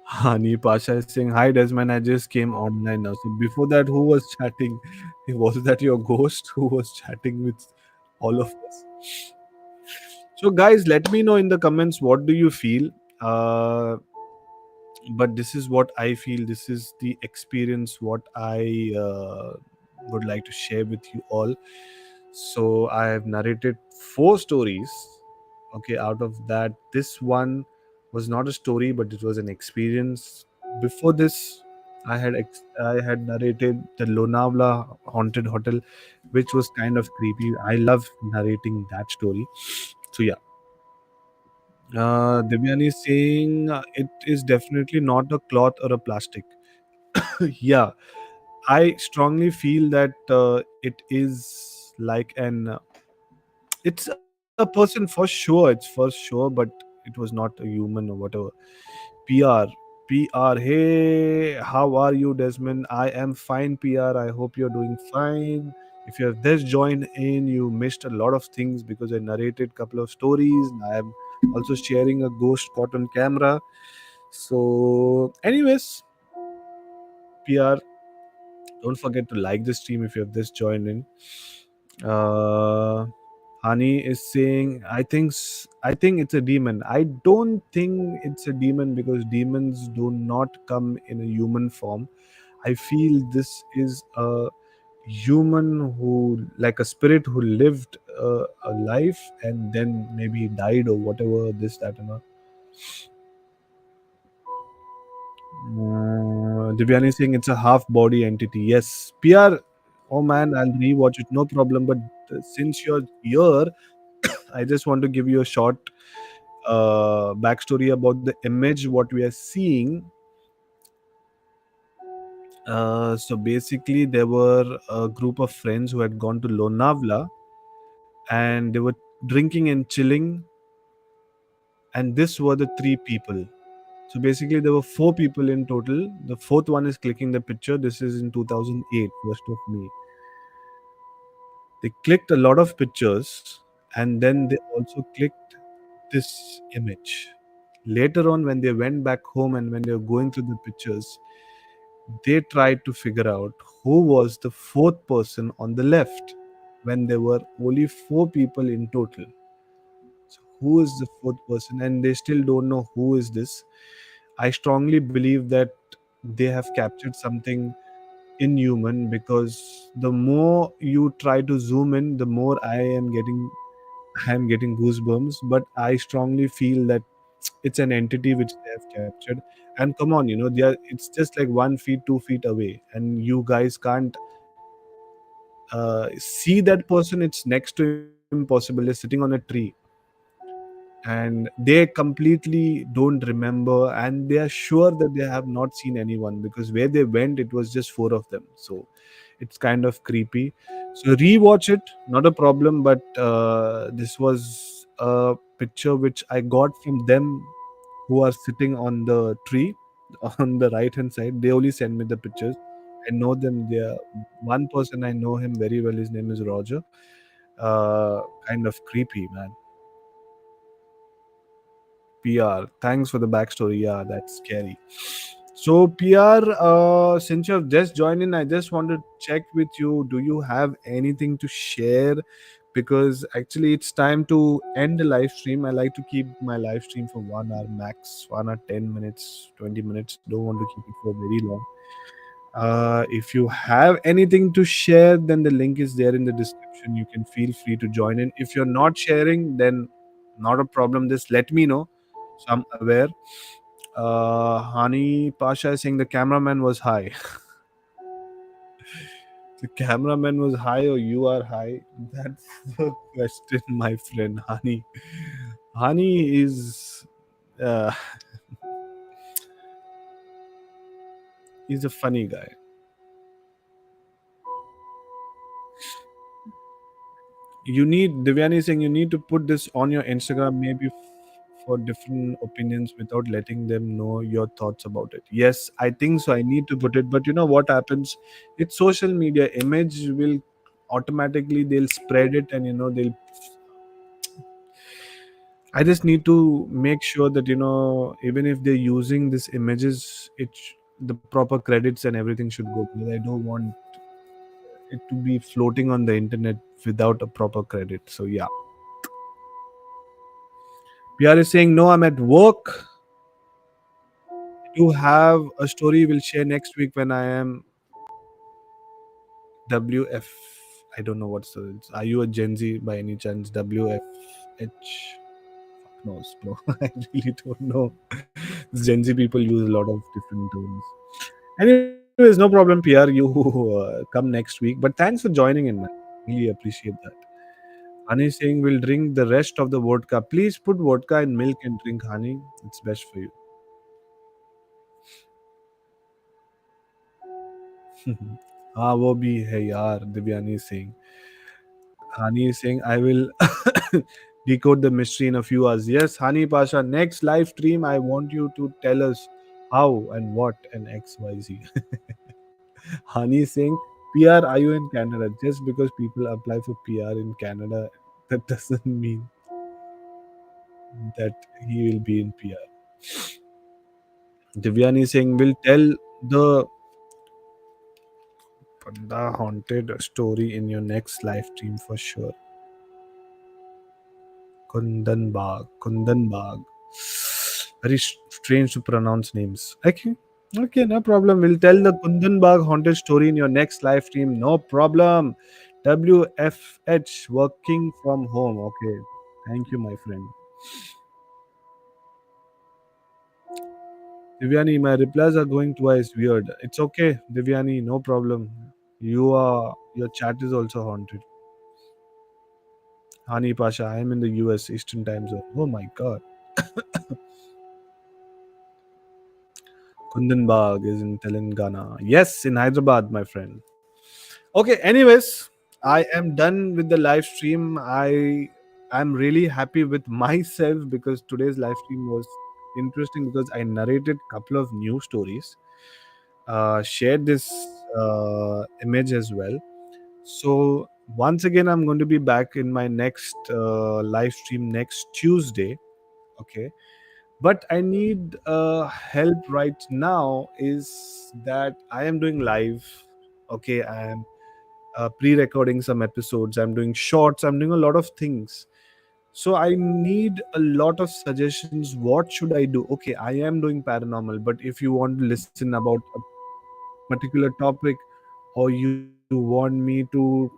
Hani Pasha is saying, hi Desmond, I just came online now. So before that, who was chatting? Was that your ghost who was chatting with all of us? So guys, let me know in the comments, what do you feel? Uh, but this is what I feel. This is the experience what I would like to share with you all. So I have narrated 4 stories. Okay, out of that, this one was not a story, but it was an experience. Before this, I had narrated the Lonavala haunted hotel, which was kind of creepy. I love narrating that story. So yeah, Devyani is saying, it is definitely not a cloth or a plastic. Yeah, I strongly feel that it is like an. It's a person for sure. It's for sure, but it was not a human or whatever. PR, PR. Hey, how are you, Desmond? I am fine, PR. I hope you're doing fine. If you have just joined in, you missed a lot of things because I narrated a couple of stories. I am also sharing a ghost caught on camera. So, anyways, PR, don't forget to like the stream if you have just joined in. Uh, Hani is saying, I think it's a demon. I don't think it's a demon because demons do not come in a human form. I feel this is a human who, like a spirit who lived a life and then maybe died or whatever, this, that, and all. Divyani saying it's a half body entity. Yes, PR. Oh man, I'll rewatch it. No problem. But since you're here, I just want to give you a short backstory about the image what we are seeing. So basically, there were a group of friends who had gone to Lonavala, and they were drinking and chilling, and this were the three people. So basically, there were four people in total. The fourth one is clicking the picture. This is in 2008, 1st of May. They clicked a lot of pictures, and then they also clicked this image. Later on, when they went back home and when they were going through the pictures, they tried to figure out who was the fourth person on the left when there were only four people in total. So who is the fourth person? And they still don't know who is this. I strongly believe that they have captured something inhuman, because the more you try to zoom in, the more I am getting goosebumps. But I strongly feel that it's an entity which they have captured. And come on, it's just like 1 feet, 2 feet away, and you guys can't see that person. It's next to impossible. They're sitting on a tree, and they completely don't remember, and they are sure that they have not seen anyone, because where they went, it was just four of them. So it's kind of creepy. So rewatch it, not a problem. But this was a picture which I got from them, who are sitting on the tree on the right hand side. They only send me the pictures. I know them. They are one person, I know him very well. His name is Roger. Kind of creepy, man. PR, thanks for the backstory. Yeah, that's scary. So, PR, since you have just joined in, I just want to check with you. Do you have anything to share? Because actually, it's time to end the live stream. I like to keep my live stream for 1 hour max, 1 hour, 10 minutes, 20 minutes. Don't want to keep it for very long. If you have anything to share, then the link is there in the description. You can feel free to join in. If you're not sharing, then not a problem. Just let me know, so I'm aware. Hani Pasha is saying the cameraman was high. The cameraman was high, or you are high? That's the question, my friend. Hani is uh, he's a funny guy. You need, Divyani is saying, you need to put this on your Instagram, maybe for different opinions, without letting them know your thoughts about it. Yes, I think so. I need to put it, but you know what happens? It's social media. Image will automatically, they'll spread it, and they'll. I just need to make sure that even if they're using these images, the proper credits and everything should go, because I don't want it to be floating on the internet without a proper credit. So yeah. PR is saying, no, I'm at work. I do have a story we'll share next week when I am WF. I don't know what's the. Are you a Gen Z by any chance? WFH? Fuck knows, bro. I really don't know. Gen Z people use a lot of different terms. Anyways, no problem, PR. You come next week. But thanks for joining in, man. Really appreciate that. Honey is saying we'll drink the rest of the vodka. Please put vodka in milk and drink honey. It's best for you. हाँ वो भी है यार, Divyani is saying. Hani is saying I will decode the mystery in a few hours. Yes, Hani Pasha, next live stream I want you to tell us how and what and XYZ. Hani is saying, PR, are you in Canada? Just because people apply for PR in Canada, that doesn't mean that he will be in PR. Divyani is saying, we'll tell the Panda haunted story in your next live stream for sure. Kundan Bagh. Very strange to pronounce names. Okay, no problem. We'll tell the Kundan Bagh haunted story in your next live stream. No problem. WFH, working from home. Okay, thank you, my friend. Divyani, my replies are going twice. Weird. It's okay, Divyani. No problem. Your chat is also haunted. Hani Pasha, I am in the US Eastern Time Zone. Oh my god. Kundanbag is in Telangana. Yes, in Hyderabad, my friend. Okay, anyways, I am done with the live stream. I'm really happy with myself because today's live stream was interesting because I narrated couple of new stories, shared this image as well. So once again, I'm going to be back in my next live stream next Tuesday. Okay, but I need help right now. Is that I am doing live. Okay, I am pre-recording some episodes. I'm doing shorts. I'm doing a lot of things. So I need a lot of suggestions. What should I do? Okay, I am doing paranormal, but if you want to listen about a particular topic, or you want me to,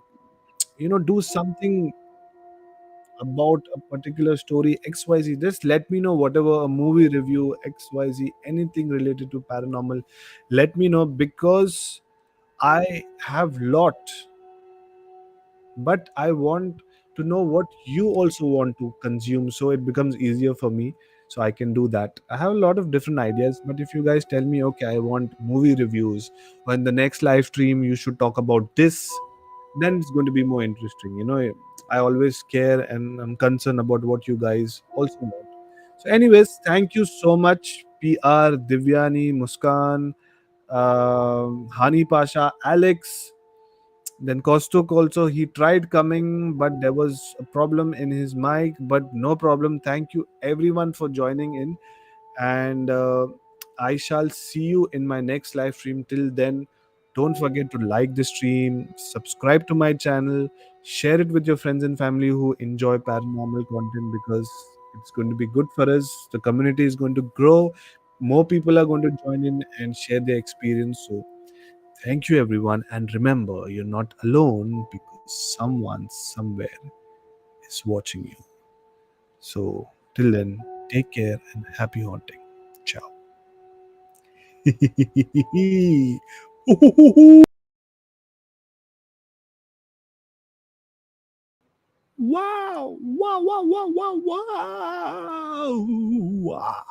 do something about a particular story XYZ, just let me know. Whatever, a movie review XYZ, anything related to paranormal, let me know, because I have lot, but I want to know what you also want to consume, so it becomes easier for me, so I can do that. I have a lot of different ideas, but if you guys tell me, okay, I want movie reviews, when the next live stream you should talk about this, then it's going to be more interesting. I always care and I'm concerned about what you guys also want. So anyways, thank you so much, PR, Divyani, Muskan, Hani Pasha, Alex. Then Kostuk also, he tried coming, but there was a problem in his mic. But no problem. Thank you everyone for joining in, and I shall see you in my next live stream. Till then, don't forget to like the stream, subscribe to my channel, share it with your friends and family who enjoy paranormal content, because it's going to be good for us. The community is going to grow. More people are going to join in and share their experience. So thank you, everyone. And remember, you're not alone because someone somewhere is watching you. So, till then, take care and happy haunting. Ciao. Wow! Wow! Wow! Wow! Wow! Wow!